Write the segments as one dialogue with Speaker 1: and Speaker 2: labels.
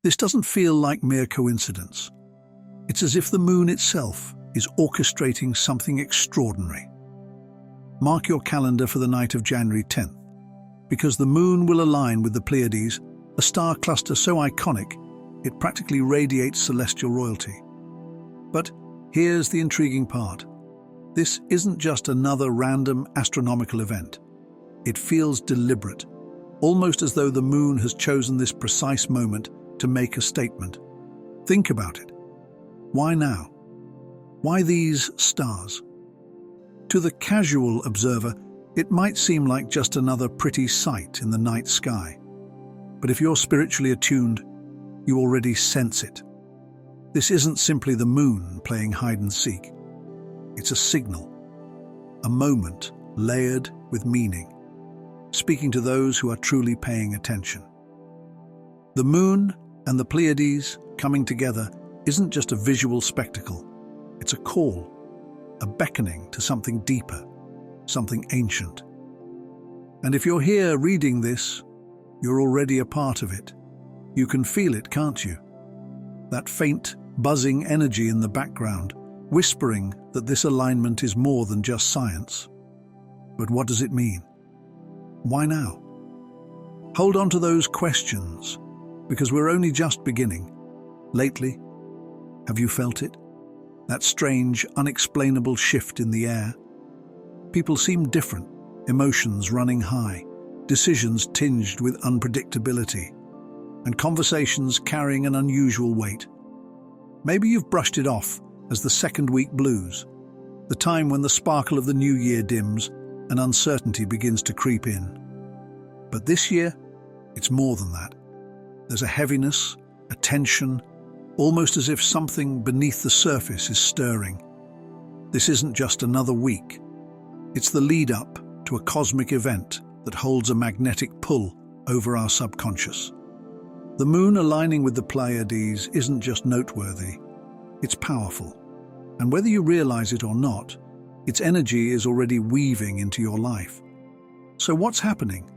Speaker 1: This doesn't feel like mere coincidence. It's as if the moon itself is orchestrating something extraordinary. Mark your calendar for the night of January 10th, because the moon will align with the Pleiades, a star cluster so iconic it practically radiates celestial royalty. But here's the intriguing part. This isn't just another random astronomical event. It feels deliberate, almost as though the moon has chosen this precise moment to make a statement. Think about it. Why now? Why these stars? To the casual observer, it might seem like just another pretty sight in the night sky. But if you're spiritually attuned, you already sense it. This isn't simply the moon playing hide and seek. It's a signal, a moment layered with meaning, speaking to those who are truly paying attention. The moon and the Pleiades coming together isn't just a visual spectacle. It's a call, a beckoning to something deeper, something ancient. And if you're here reading this, you're already a part of it. You can feel it, can't you? That faint, buzzing energy in the background, whispering that this alignment is more than just science. But what does it mean? Why now? Hold on to those questions, because we're only just beginning. Lately, have you felt it? That strange, unexplainable shift in the air? People seem different, emotions running high, decisions tinged with unpredictability, and conversations carrying an unusual weight. Maybe you've brushed it off as the second week blues, the time when the sparkle of the new year dims and uncertainty begins to creep in. But this year, it's more than that. There's a heaviness, a tension, almost as if something beneath the surface is stirring. This isn't just another week. It's the lead-up to a cosmic event that holds a magnetic pull over our subconscious. The moon aligning with the Pleiades isn't just noteworthy, it's powerful. And whether you realize it or not, its energy is already weaving into your life. So what's happening?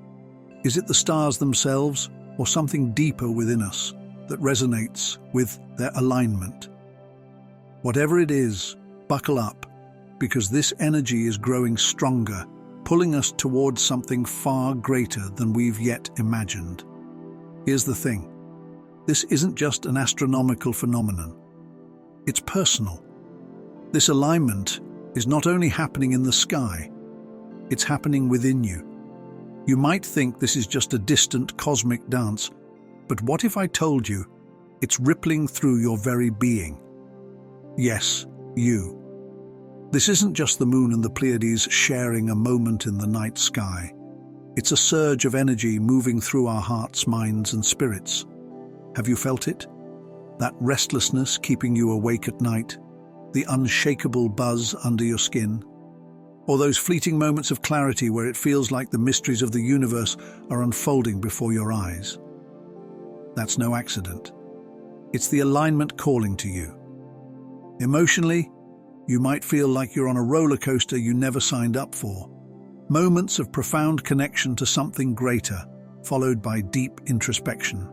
Speaker 1: Is it the stars themselves or something deeper within us that resonates with their alignment? Whatever it is, buckle up, because this energy is growing stronger, pulling us towards something far greater than we've yet imagined. Here's the thing. This isn't just an astronomical phenomenon. It's personal. This alignment is not only happening in the sky, it's happening within you. You might think this is just a distant cosmic dance, but what if I told you it's rippling through your very being? Yes, you. This isn't just the moon and the Pleiades sharing a moment in the night sky. It's a surge of energy moving through our hearts, minds, and spirits. Have you felt it? That restlessness keeping you awake at night? The unshakable buzz under your skin? Or those fleeting moments of clarity where it feels like the mysteries of the universe are unfolding before your eyes? That's no accident. It's the alignment calling to you. Emotionally, you might feel like you're on a roller coaster you never signed up for. Moments of profound connection to something greater, followed by deep introspection.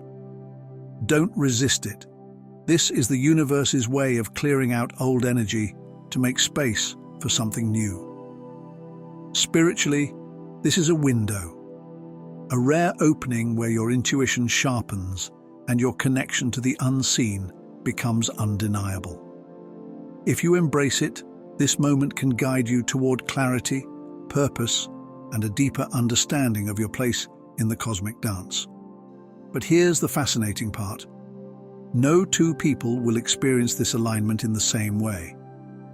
Speaker 1: Don't resist it. This is the universe's way of clearing out old energy to make space for something new. Spiritually, this is a window, a rare opening where your intuition sharpens and your connection to the unseen becomes undeniable. If you embrace it, this moment can guide you toward clarity, purpose, and a deeper understanding of your place in the cosmic dance. But here's the fascinating part. No two people will experience this alignment in the same way.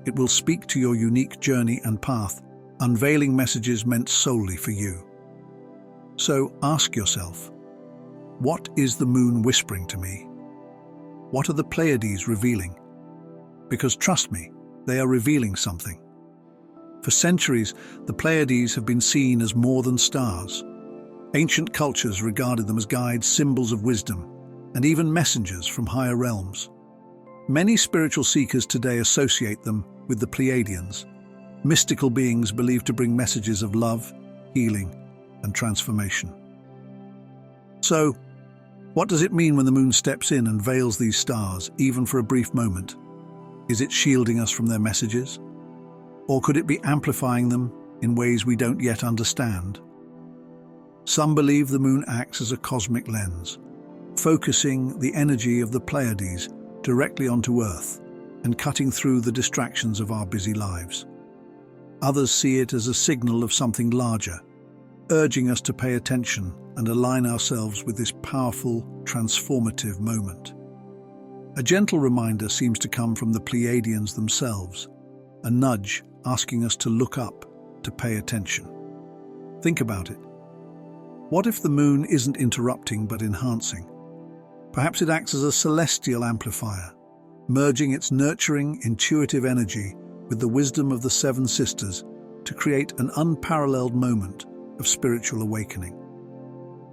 Speaker 1: It will speak to your unique journey and path, unveiling messages meant solely for you. So ask yourself, what is the moon whispering to me? What are the Pleiades revealing? Because trust me, they are revealing something. For centuries, the Pleiades have been seen as more than stars. Ancient cultures regarded them as guides, symbols of wisdom, and even messengers from higher realms. Many spiritual seekers today associate them with the Pleiadians, mystical beings believed to bring messages of love, healing, and transformation. So, What does it mean when the moon steps in and veils these stars, even for a brief moment? Is it shielding us from their messages? Or could it be amplifying them in ways we don't yet understand? Some believe the moon acts as a cosmic lens, focusing the energy of the Pleiades directly onto Earth and cutting through the distractions of our busy lives. Others see it as a signal of something larger, urging us to pay attention and align ourselves with this powerful, transformative moment. A gentle reminder seems to come from the Pleiadians themselves, a nudge asking us to look up, to pay attention. Think about it. What if the moon isn't interrupting but enhancing? Perhaps it acts as a celestial amplifier, merging its nurturing, intuitive energy with the wisdom of the seven sisters to create an unparalleled moment of spiritual awakening.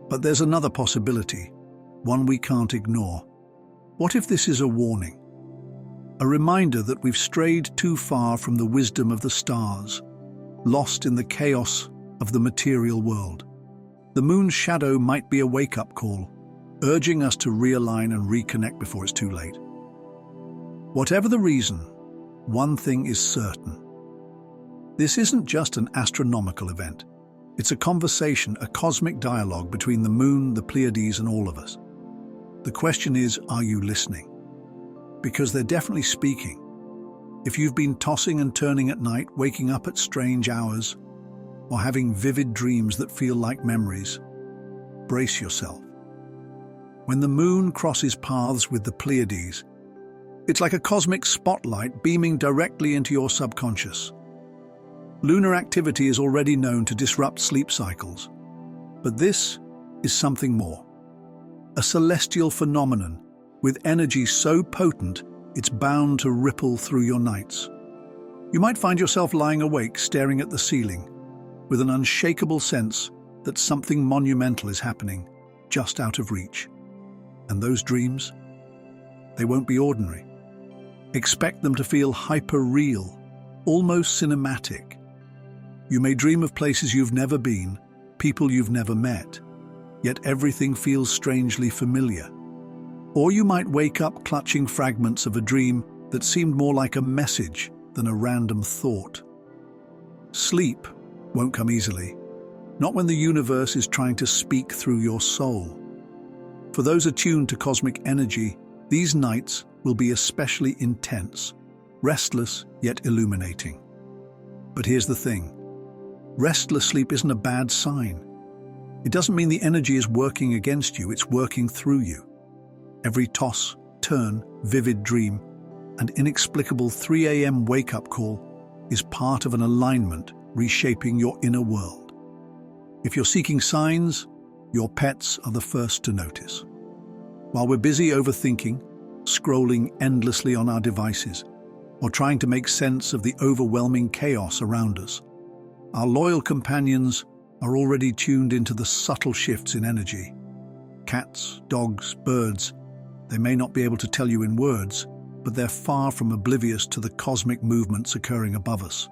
Speaker 1: But there's another possibility, one we can't ignore. What if this is a warning? A reminder that we've strayed too far from the wisdom of the stars, lost in the chaos of the material world. The moon's shadow might be a wake-up call, urging us to realign and reconnect before it's too late. Whatever the reason, one thing is certain. This isn't just an astronomical event. It's a conversation, a cosmic dialogue between the moon, the Pleiades, and all of us. The question is, are you listening? Because they're definitely speaking. If you've been tossing and turning at night, waking up at strange hours, or having vivid dreams that feel like memories, brace yourself. When the moon crosses paths with the Pleiades, it's like a cosmic spotlight beaming directly into your subconscious. Lunar activity is already known to disrupt sleep cycles, but this is something more. A celestial phenomenon with energy so potent it's bound to ripple through your nights. You might find yourself lying awake staring at the ceiling with an unshakable sense that something monumental is happening just out of reach. And those dreams, they won't be ordinary. Expect them to feel hyper-real, almost cinematic. You may dream of places you've never been, people you've never met, yet everything feels strangely familiar. Or you might wake up clutching fragments of a dream that seemed more like a message than a random thought. Sleep won't come easily, not when the universe is trying to speak through your soul. For those attuned to cosmic energy, these nights will be especially intense, restless yet illuminating. But here's the thing. Restless sleep isn't a bad sign. It doesn't mean the energy is working against you, it's working through you. Every toss, turn, vivid dream, and inexplicable 3 a.m. wake-up call is part of an alignment reshaping your inner world. If you're seeking signs, your pets are the first to notice. While we're busy overthinking, scrolling endlessly on our devices, or trying to make sense of the overwhelming chaos around us, our loyal companions are already tuned into the subtle shifts in energy. Cats, dogs, birds, they may not be able to tell you in words, but they're far from oblivious to the cosmic movements occurring above us.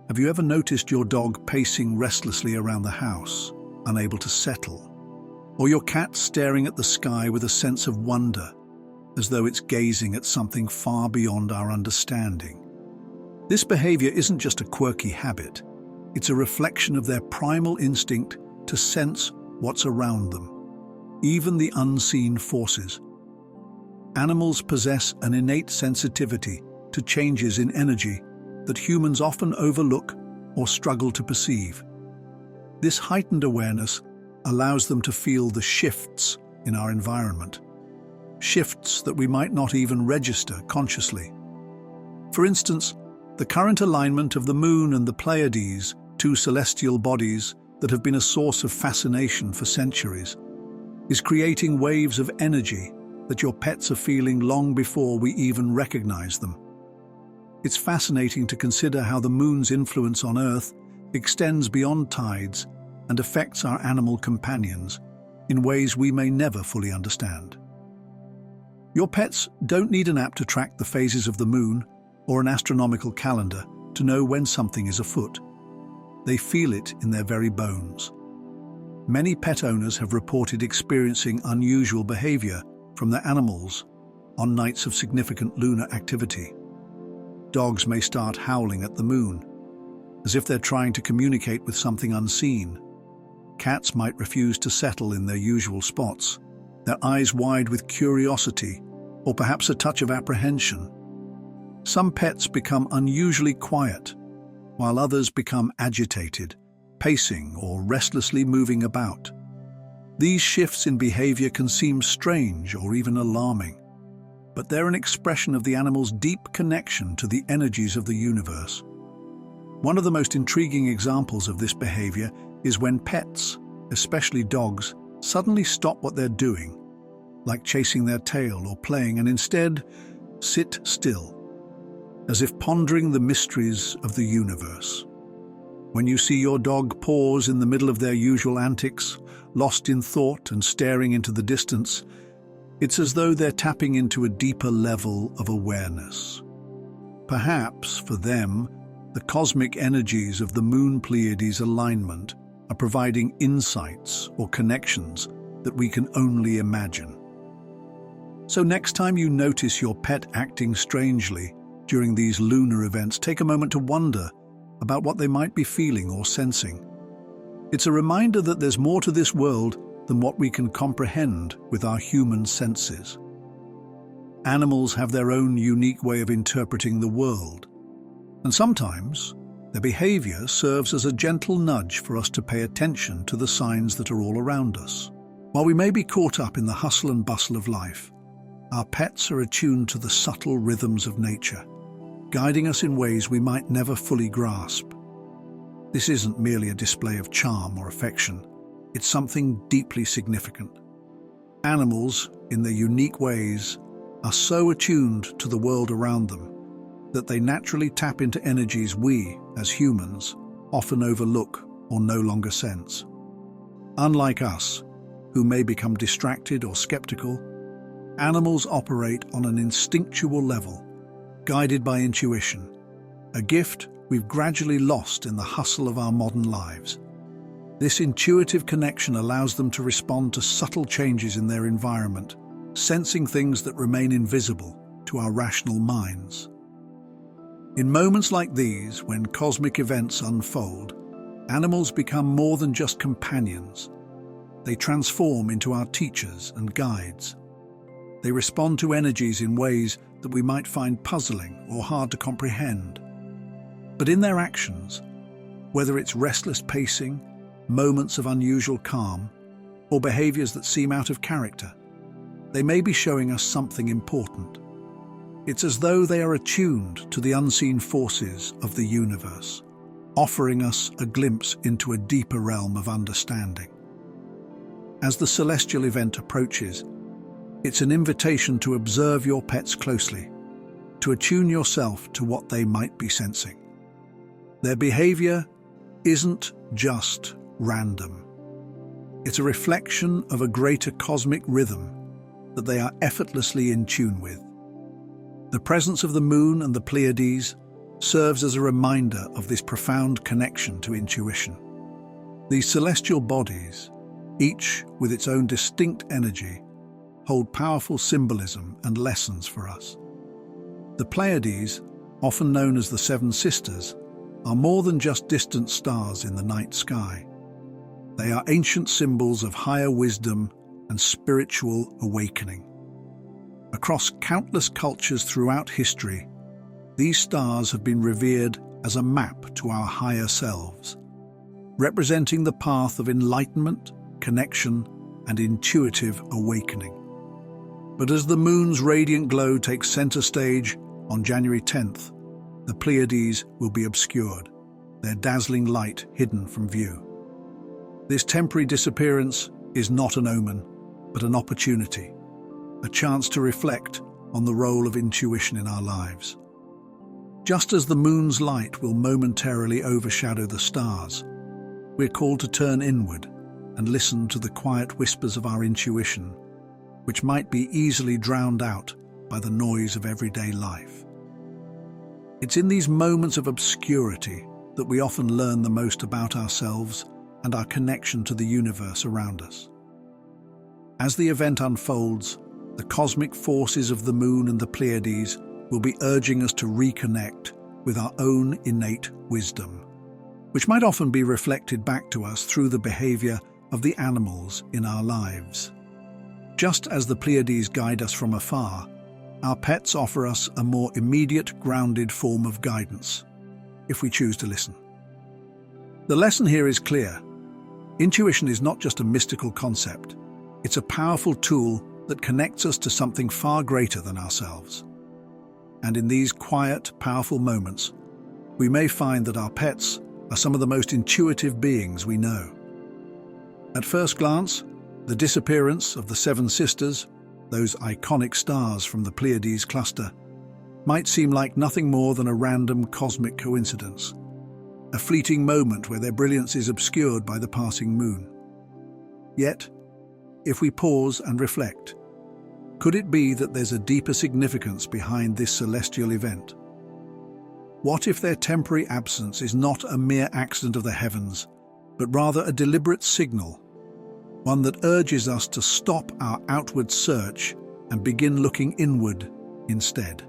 Speaker 1: Have you ever noticed your dog pacing restlessly around the house, unable to settle? Or your cat staring at the sky with a sense of wonder, as though it's gazing at something far beyond our understanding? This behavior isn't just a quirky habit. It's a reflection of their primal instinct to sense what's around them, even the unseen forces. Animals possess an innate sensitivity to changes in energy that humans often overlook or struggle to perceive. This heightened awareness allows them to feel the shifts in our environment, shifts that we might not even register consciously. For instance, the current alignment of the moon and the Pleiades, two celestial bodies that have been a source of fascination for centuries, is creating waves of energy that your pets are feeling long before we even recognize them. It's fascinating to consider how the moon's influence on Earth extends beyond tides and affects our animal companions in ways we may never fully understand. Your pets don't need an app to track the phases of the moon or an astronomical calendar to know when something is afoot. They feel it in their very bones. Many pet owners have reported experiencing unusual behavior from their animals on nights of significant lunar activity. Dogs may start howling at the moon, as if they're trying to communicate with something unseen. Cats might refuse to settle in their usual spots, their eyes wide with curiosity or perhaps a touch of apprehension. Some pets become unusually quiet, while others become agitated, pacing or restlessly moving about. These shifts in behavior can seem strange or even alarming, but they're an expression of the animal's deep connection to the energies of the universe. One of the most intriguing examples of this behavior is when pets, especially dogs, suddenly stop what they're doing, like chasing their tail or playing, and instead sit still, as if pondering the mysteries of the universe. When you see your dog pause in the middle of their usual antics, lost in thought and staring into the distance, it's as though they're tapping into a deeper level of awareness. Perhaps, for them, the cosmic energies of the moon Pleiades alignment are providing insights or connections that we can only imagine. So next time you notice your pet acting strangely during these lunar events, take a moment to wonder about what they might be feeling or sensing. It's a reminder that there's more to this world than what we can comprehend with our human senses. Animals have their own unique way of interpreting the world, and sometimes their behavior serves as a gentle nudge for us to pay attention to the signs that are all around us. While we may be caught up in the hustle and bustle of life, our pets are attuned to the subtle rhythms of nature, guiding us in ways we might never fully grasp. This isn't merely a display of charm or affection, it's something deeply significant. Animals, in their unique ways, are so attuned to the world around them that they naturally tap into energies we, as humans, often overlook or no longer sense. Unlike us, who may become distracted or skeptical, animals operate on an instinctual level, guided by intuition, a gift we've gradually lost in the hustle of our modern lives. This intuitive connection allows them to respond to subtle changes in their environment, sensing things that remain invisible to our rational minds. In moments like these, when cosmic events unfold, animals become more than just companions. They transform into our teachers and guides. They respond to energies in ways that we might find puzzling or hard to comprehend. But in their actions, whether it's restless pacing, moments of unusual calm, or behaviors that seem out of character, they may be showing us something important. It's as though they are attuned to the unseen forces of the universe, offering us a glimpse into a deeper realm of understanding. As the celestial event approaches, it's an invitation to observe your pets closely, to attune yourself to what they might be sensing. Their behavior isn't just random. It's a reflection of a greater cosmic rhythm that they are effortlessly in tune with. The presence of the moon and the Pleiades serves as a reminder of this profound connection to intuition. These celestial bodies, each with its own distinct energy, hold powerful symbolism and lessons for us. The Pleiades, often known as the Seven Sisters, are more than just distant stars in the night sky. They are ancient symbols of higher wisdom and spiritual awakening. Across countless cultures throughout history, these stars have been revered as a map to our higher selves, representing the path of enlightenment, connection, and intuitive awakening. But as the moon's radiant glow takes center stage on January 10th, the Pleiades will be obscured, their dazzling light hidden from view. This temporary disappearance is not an omen, but an opportunity, a chance to reflect on the role of intuition in our lives. Just as the moon's light will momentarily overshadow the stars, we're called to turn inward and listen to the quiet whispers of our intuition, which might be easily drowned out by the noise of everyday life. It's in these moments of obscurity that we often learn the most about ourselves and our connection to the universe around us. As the event unfolds, the cosmic forces of the moon and the Pleiades will be urging us to reconnect with our own innate wisdom, which might often be reflected back to us through the behavior of the animals in our lives. Just as the Pleiades guide us from afar, our pets offer us a more immediate, grounded form of guidance, if we choose to listen. The lesson here is clear. Intuition is not just a mystical concept. It's a powerful tool that connects us to something far greater than ourselves. And in these quiet, powerful moments, we may find that our pets are some of the most intuitive beings we know. At first glance, the disappearance of the Seven Sisters, those iconic stars from the Pleiades cluster, might seem like nothing more than a random cosmic coincidence, a fleeting moment where their brilliance is obscured by the passing moon. Yet, if we pause and reflect, could it be that there's a deeper significance behind this celestial event? What if their temporary absence is not a mere accident of the heavens, but rather a deliberate signal, one that urges us to stop our outward search and begin looking inward instead?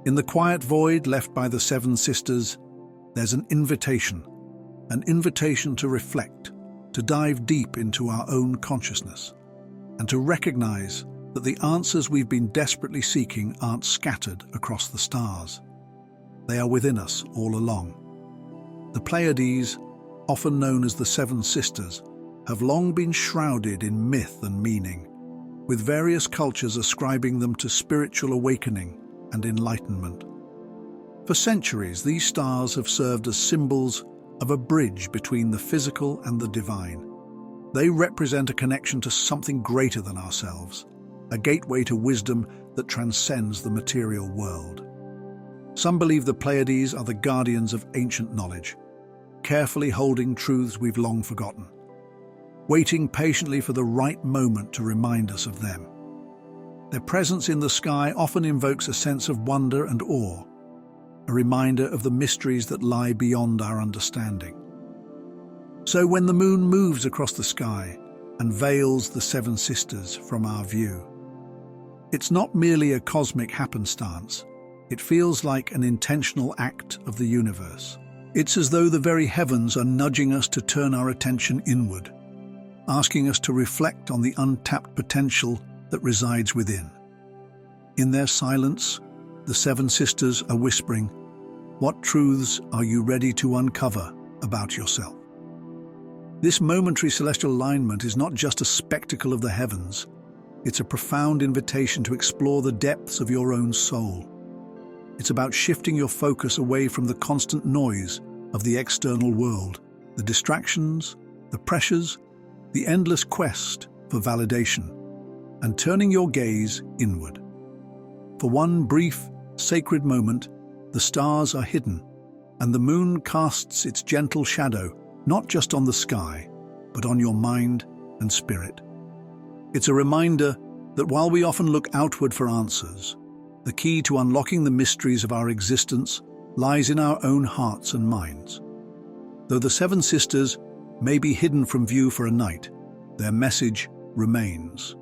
Speaker 1: In the quiet void left by the Seven Sisters, there's an invitation to reflect, to dive deep into our own consciousness, and to recognize that the answers we've been desperately seeking aren't scattered across the stars. They are within us all along. The Pleiades, often known as the Seven Sisters, have long been shrouded in myth and meaning, with various cultures ascribing them to spiritual awakening and enlightenment. For centuries, these stars have served as symbols of a bridge between the physical and the divine. They represent a connection to something greater than ourselves, a gateway to wisdom that transcends the material world. Some believe the Pleiades are the guardians of ancient knowledge, carefully holding truths we've long forgotten, waiting patiently for the right moment to remind us of them. Their presence in the sky often invokes a sense of wonder and awe, a reminder of the mysteries that lie beyond our understanding. So when the moon moves across the sky and veils the Seven Sisters from our view, it's not merely a cosmic happenstance. It feels like an intentional act of the universe. It's as though the very heavens are nudging us to turn our attention inward, asking us to reflect on the untapped potential that resides within. In their silence, the Seven Sisters are whispering, "What truths are you ready to uncover about yourself?" This momentary celestial alignment is not just a spectacle of the heavens. It's a profound invitation to explore the depths of your own soul. It's about shifting your focus away from the constant noise of the external world, the distractions, the pressures, the endless quest for validation, and turning your gaze inward. For one brief, sacred moment, the stars are hidden, and the moon casts its gentle shadow not just on the sky, but on your mind and spirit. It's a reminder that while we often look outward for answers, the key to unlocking the mysteries of our existence lies in our own hearts and minds. Though the Seven Sisters may be hidden from view for a night, their message remains.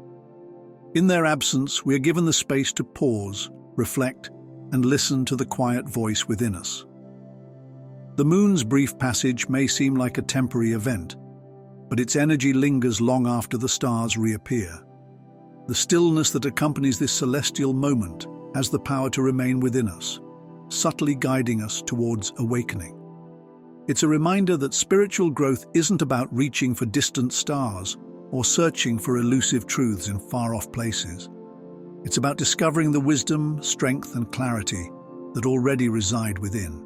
Speaker 1: In their absence, we are given the space to pause, reflect, and listen to the quiet voice within us. The moon's brief passage may seem like a temporary event, but its energy lingers long after the stars reappear. The stillness that accompanies this celestial moment has the power to remain within us, subtly guiding us towards awakening. It's a reminder that spiritual growth isn't about reaching for distant stars or searching for elusive truths in far-off places. It's about discovering the wisdom, strength, and clarity that already reside within.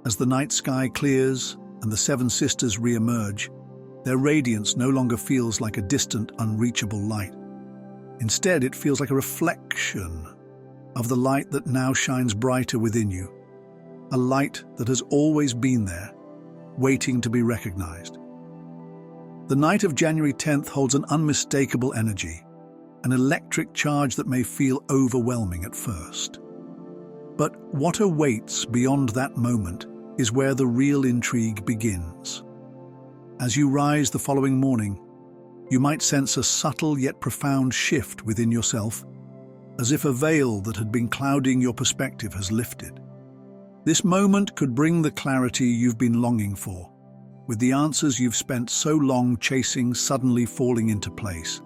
Speaker 1: As the night sky clears and the Seven Sisters re-emerge, their radiance no longer feels like a distant, unreachable light. Instead, it feels like a reflection of the light that now shines brighter within you, a light that has always been there, waiting to be recognized. The night of January 10th holds an unmistakable energy, an electric charge that may feel overwhelming at first. But what awaits beyond that moment is where the real intrigue begins. As you rise the following morning, you might sense a subtle yet profound shift within yourself, as if a veil that had been clouding your perspective has lifted. This moment could bring the clarity you've been longing for, with the answers you've spent so long chasing suddenly falling into place.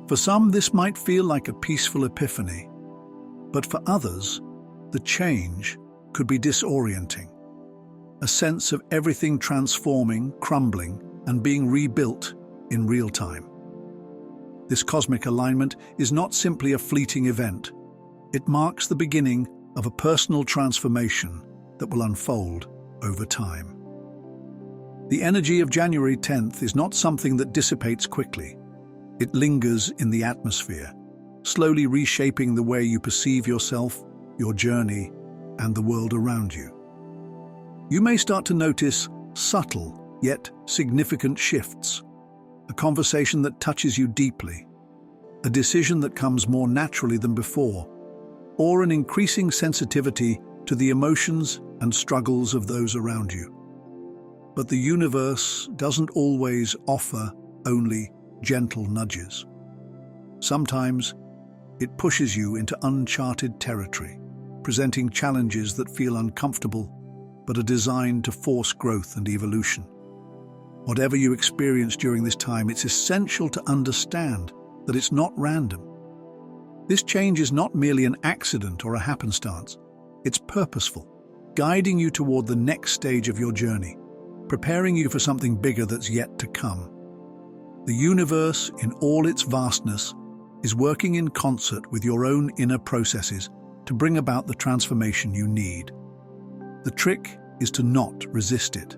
Speaker 1: For some, this might feel like a peaceful epiphany, but for others, the change could be disorienting. A sense of everything transforming, crumbling, and being rebuilt in real time. This cosmic alignment is not simply a fleeting event. It marks the beginning of a personal transformation that will unfold over time. The energy of January 10th is not something that dissipates quickly. It lingers in the atmosphere, slowly reshaping the way you perceive yourself, your journey, and the world around you. You may start to notice subtle yet significant shifts, a conversation that touches you deeply, a decision that comes more naturally than before, or an increasing sensitivity to the emotions and struggles of those around you. But the universe doesn't always offer only gentle nudges. Sometimes it pushes you into uncharted territory, presenting challenges that feel uncomfortable but are designed to force growth and evolution. Whatever you experience during this time, it's essential to understand that it's not random. This change is not merely an accident or a happenstance. It's purposeful, guiding you toward the next stage of your journey, preparing you for something bigger that's yet to come. The universe, in all its vastness, is working in concert with your own inner processes to bring about the transformation you need. The trick is to not resist it.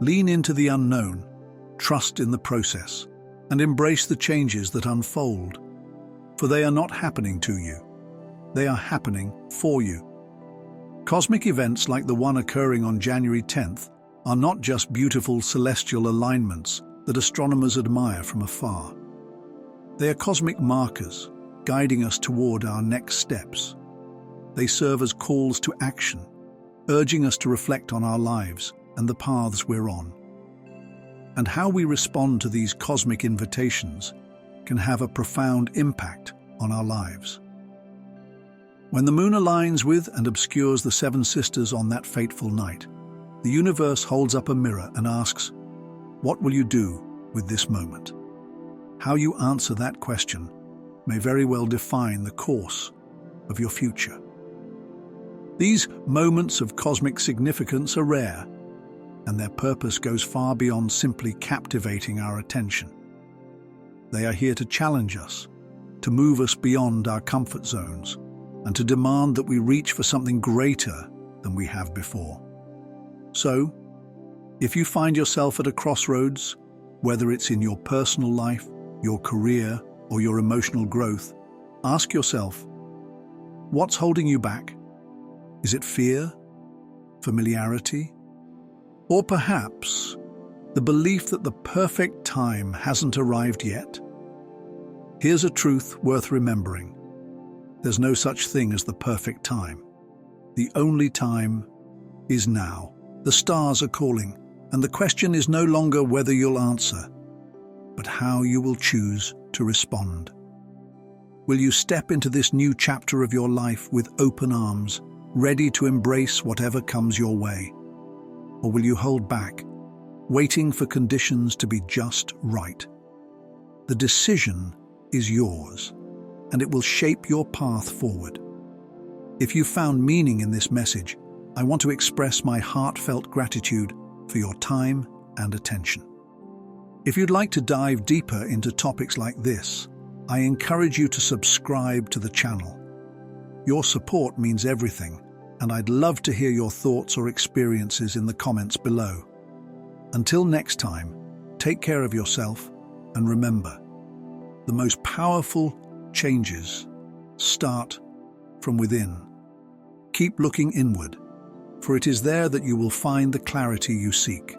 Speaker 1: Lean into the unknown, trust in the process, and embrace the changes that unfold. For they are not happening to you. They are happening for you. Cosmic events like the one occurring on January 10th are not just beautiful celestial alignments that astronomers admire from afar. They are cosmic markers, guiding us toward our next steps. They serve as calls to action, urging us to reflect on our lives and the paths we're on. And how we respond to these cosmic invitations can have a profound impact on our lives. When the moon aligns with and obscures the seven sisters on that fateful night, the universe holds up a mirror and asks, "What will you do with this moment?" How you answer that question may very well define the course of your future. These moments of cosmic significance are rare, and their purpose goes far beyond simply captivating our attention. They are here to challenge us, to move us beyond our comfort zones, and to demand that we reach for something greater than we have before. So, if you find yourself at a crossroads, whether it's in your personal life, your career, or your emotional growth, ask yourself, what's holding you back? Is it fear, familiarity, or perhaps the belief that the perfect time hasn't arrived yet? Here's a truth worth remembering. There's no such thing as the perfect time. The only time is now. The stars are calling, and the question is no longer whether you'll answer, but how you will choose to respond. Will you step into this new chapter of your life with open arms, ready to embrace whatever comes your way? Or will you hold back, waiting for conditions to be just right? The decision is yours, and it will shape your path forward. If you found meaning in this message, I want to express my heartfelt gratitude for your time and attention. If you'd like to dive deeper into topics like this, I encourage you to subscribe to the channel. Your support means everything, and I'd love to hear your thoughts or experiences in the comments below. Until next time, take care of yourself, and remember, the most powerful changes start from within. Keep looking inward, for it is there that you will find the clarity you seek.